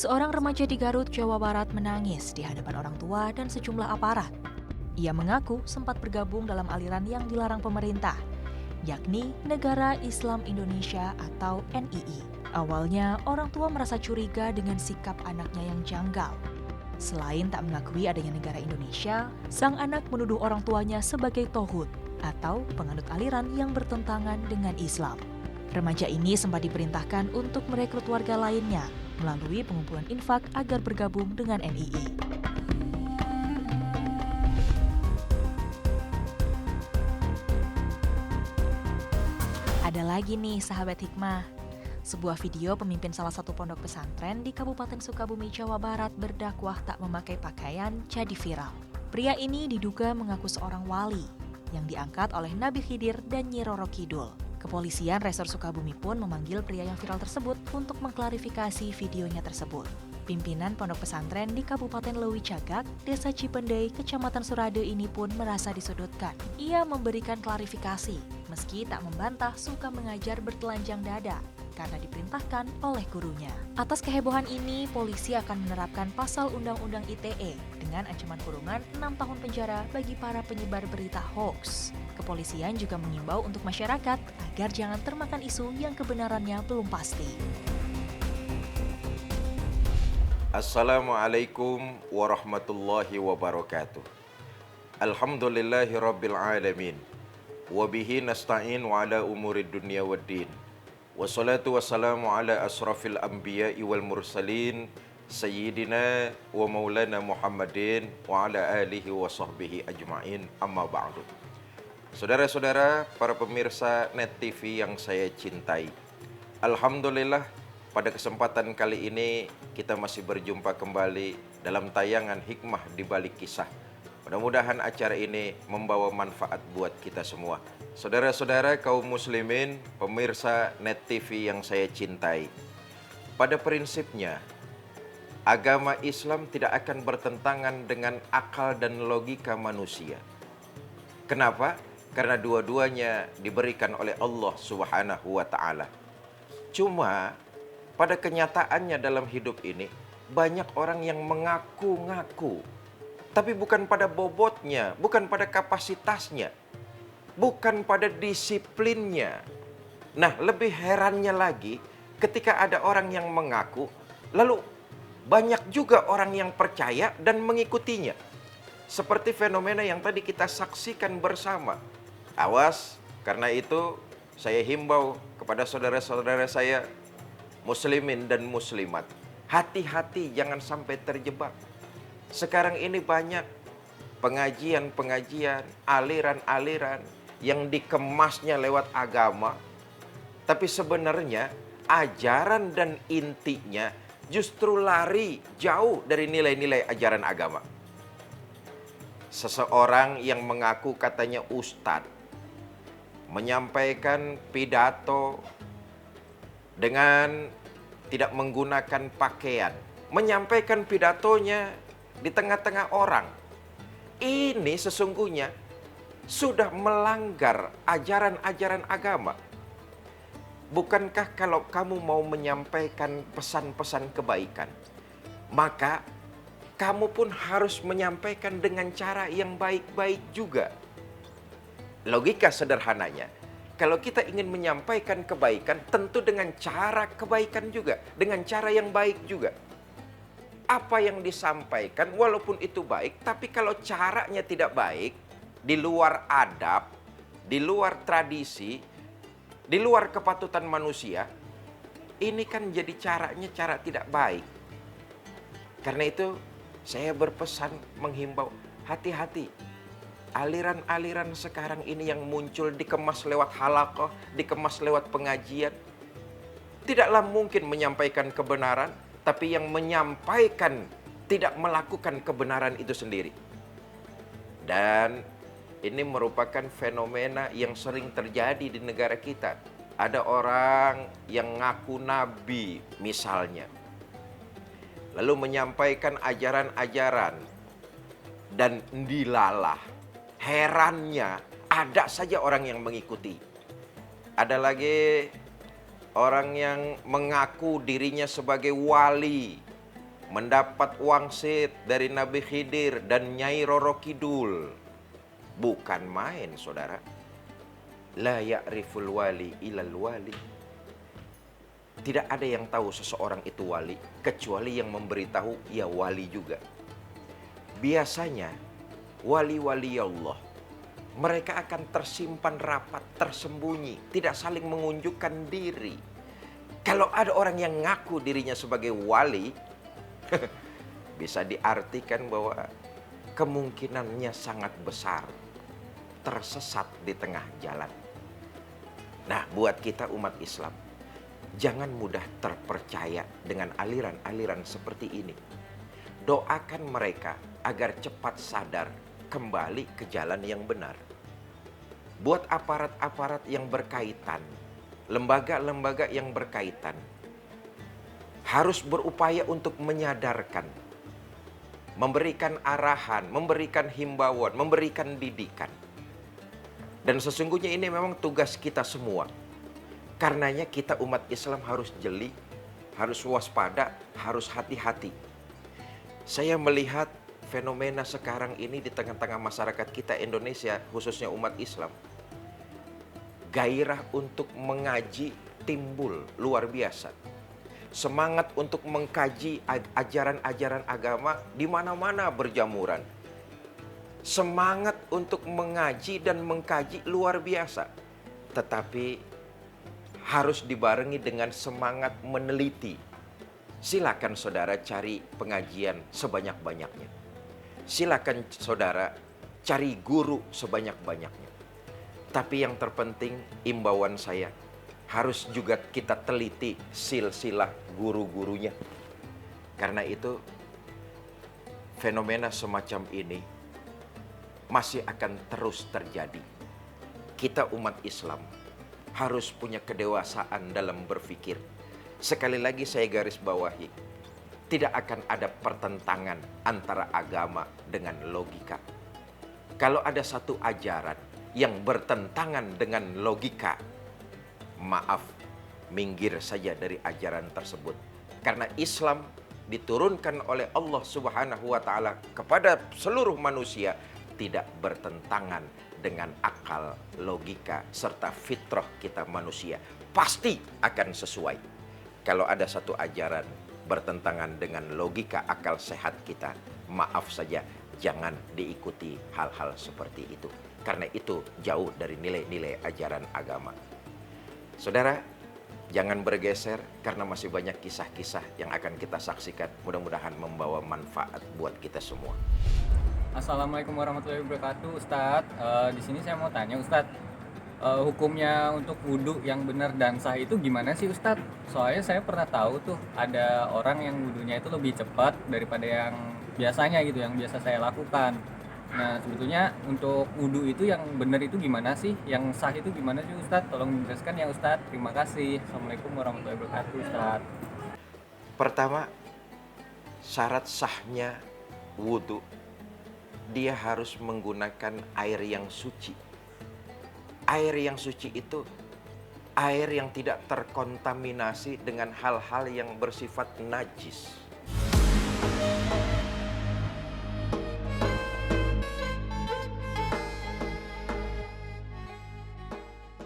Seorang remaja di Garut, Jawa Barat menangis di hadapan orang tua dan sejumlah aparat. Ia mengaku sempat bergabung dalam aliran yang dilarang pemerintah, yakni Negara Islam Indonesia atau NII. Awalnya, orang tua merasa curiga dengan sikap anaknya yang janggal. Selain tak mengakui adanya negara Indonesia, sang anak menuduh orang tuanya sebagai tohut atau penganut aliran yang bertentangan dengan Islam. Remaja ini sempat diperintahkan untuk merekrut warga lainnya melalui pengumpulan infak agar bergabung dengan NII. Ada lagi nih sahabat hikmah, sebuah video pemimpin salah satu pondok pesantren di Kabupaten Sukabumi, Jawa Barat berdakwah tak memakai pakaian jadi viral. Pria ini diduga mengaku seorang wali yang diangkat oleh Nabi Khidir dan Nyi Roro Kidul. Kepolisian Resor Sukabumi pun memanggil pria yang viral tersebut untuk mengklarifikasi videonya tersebut. Pimpinan pondok pesantren di Kabupaten Lewi Cagak, Desa Cipendei, Kecamatan Surade ini pun merasa disudutkan. Ia memberikan klarifikasi, meski tak membantah suka mengajar bertelanjang dada karena diperintahkan oleh gurunya. Atas kehebohan ini, polisi akan menerapkan pasal Undang-Undang ITE dengan ancaman kurungan 6 tahun penjara bagi para penyebar berita hoax. Kepolisian juga mengimbau untuk masyarakat agar jangan termakan isu yang kebenarannya belum pasti. Assalamualaikum warahmatullahi wabarakatuh. Alhamdulillahi rabbil alamin. Wabihi nasta'in wa ala umurid dunia waddin. Wassalatu wassalamu ala asrafil anbiya'i wal mursalin Sayyidina wa maulana Muhammadin wa ala alihi wa sahbihi ajma'in, amma ba'du. Saudara-saudara, para pemirsa Net TV yang saya cintai, alhamdulillah pada kesempatan kali ini kita masih berjumpa kembali dalam tayangan Hikmah di Balik Kisah. Mudah-mudahan acara ini membawa manfaat buat kita semua. Saudara-saudara kaum muslimin, pemirsa Net TV yang saya cintai, pada prinsipnya agama Islam tidak akan bertentangan dengan akal dan logika manusia. Kenapa? Karena dua-duanya diberikan oleh Allah Subhanahu wa Ta'ala. Cuma pada kenyataannya dalam hidup ini banyak orang yang mengaku-ngaku, tapi bukan pada bobotnya, bukan pada kapasitasnya, bukan pada disiplinnya. Nah, lebih herannya lagi ketika ada orang yang mengaku, lalu banyak juga orang yang percaya dan mengikutinya. Seperti fenomena yang tadi kita saksikan bersama. Awas, karena itu saya himbau kepada saudara-saudara saya, muslimin dan muslimat, hati-hati jangan sampai terjebak. Sekarang ini banyak pengajian-pengajian, aliran-aliran yang dikemasnya lewat agama, tapi sebenarnya ajaran dan intinya justru lari jauh dari nilai-nilai ajaran agama. Seseorang yang mengaku katanya ustadz, menyampaikan pidato dengan tidak menggunakan pakaian, menyampaikan pidatonya di tengah-tengah orang. Ini sesungguhnya sudah melanggar ajaran-ajaran agama. Bukankah kalau kamu mau menyampaikan pesan-pesan kebaikan, maka kamu pun harus menyampaikan dengan cara yang baik-baik juga. Logika sederhananya, kalau kita ingin menyampaikan kebaikan, tentu dengan cara kebaikan juga, dengan cara yang baik juga. Apa yang disampaikan walaupun itu baik, tapi kalau caranya tidak baik, di luar adab, di luar tradisi, di luar kepatutan manusia, ini kan jadi caranya cara tidak baik. Karena itu saya berpesan menghimbau, hati-hati. Aliran-aliran sekarang ini yang muncul dikemas lewat halaqah, dikemas lewat pengajian, tidaklah mungkin menyampaikan kebenaran, tapi yang menyampaikan tidak melakukan kebenaran itu sendiri. Dan ini merupakan fenomena yang sering terjadi di negara kita. Ada orang yang ngaku nabi misalnya, lalu menyampaikan ajaran-ajaran dan dilalah. Herannya ada saja orang yang mengikuti. Ada lagi orang yang mengaku dirinya sebagai wali, mendapat wangsit dari Nabi Khidir dan Nyai Roro Kidul. Bukan main, saudara. La ya'riful wali ilal wali. Tidak ada yang tahu seseorang itu wali kecuali yang memberitahu ia wali juga. Biasanya wali-wali Allah, mereka akan tersimpan rapat, tersembunyi, tidak saling mengunjukkan diri. Kalau ada orang yang ngaku dirinya sebagai wali, bisa diartikan bahwa kemungkinannya sangat besar tersesat di tengah jalan. Nah, buat kita umat Islam, jangan mudah terpercaya dengan aliran-aliran seperti ini. Doakan mereka agar cepat sadar kembali ke jalan yang benar. Buat aparat-aparat yang berkaitan, lembaga-lembaga yang berkaitan, harus berupaya untuk menyadarkan, memberikan arahan, memberikan himbauan, memberikan didikan. Dan sesungguhnya ini memang tugas kita semua. Karenanya kita umat Islam harus jeli, harus waspada, harus hati-hati. Saya melihat fenomena sekarang ini di tengah-tengah masyarakat kita Indonesia, khususnya umat Islam. Gairah untuk mengaji timbul luar biasa. Semangat untuk mengkaji ajaran-ajaran agama di mana-mana berjamuran. Semangat untuk mengaji dan mengkaji luar biasa. Tetapi harus dibarengi dengan semangat meneliti. Silakan saudara cari pengajian sebanyak-banyaknya. Silakan saudara cari guru sebanyak-banyaknya. Tapi yang terpenting, imbauan saya, harus juga kita teliti silsilah guru-gurunya. Karena itu, fenomena semacam ini masih akan terus terjadi. Kita umat Islam harus punya kedewasaan dalam berpikir. Sekali lagi saya garis bawahi, tidak akan ada pertentangan antara agama dengan logika. Kalau ada satu ajaran yang bertentangan dengan logika, maaf, minggir saja dari ajaran tersebut. Karena Islam diturunkan oleh Allah Subhanahu wa taala kepada seluruh manusia tidak bertentangan dengan akal, logika, serta fitrah kita manusia. Pasti akan sesuai. Kalau ada satu ajaran bertentangan dengan logika akal sehat kita, maaf saja, jangan diikuti hal-hal seperti itu. Karena itu jauh dari nilai-nilai ajaran agama. Saudara, jangan bergeser karena masih banyak kisah-kisah yang akan kita saksikan. Mudah-mudahan membawa manfaat buat kita semua. Assalamualaikum warahmatullahi wabarakatuh, Ustadz. Di sini saya mau tanya, Ustadz, hukumnya untuk wudhu yang benar dan sah itu gimana sih, Ustadz? Soalnya saya pernah tahu tuh ada orang yang wudhunya itu lebih cepat daripada yang biasanya gitu, yang biasa saya lakukan. Nah, sebetulnya untuk wudhu itu yang benar itu gimana sih? Yang sah itu gimana sih, Ustadz? Tolong menjelaskan ya, Ustadz. Terima kasih. Assalamualaikum warahmatullahi wabarakatuh, Ustadz. Pertama, syarat sahnya wudhu, dia harus menggunakan air yang suci. Air yang suci itu air yang tidak terkontaminasi dengan hal-hal yang bersifat najis.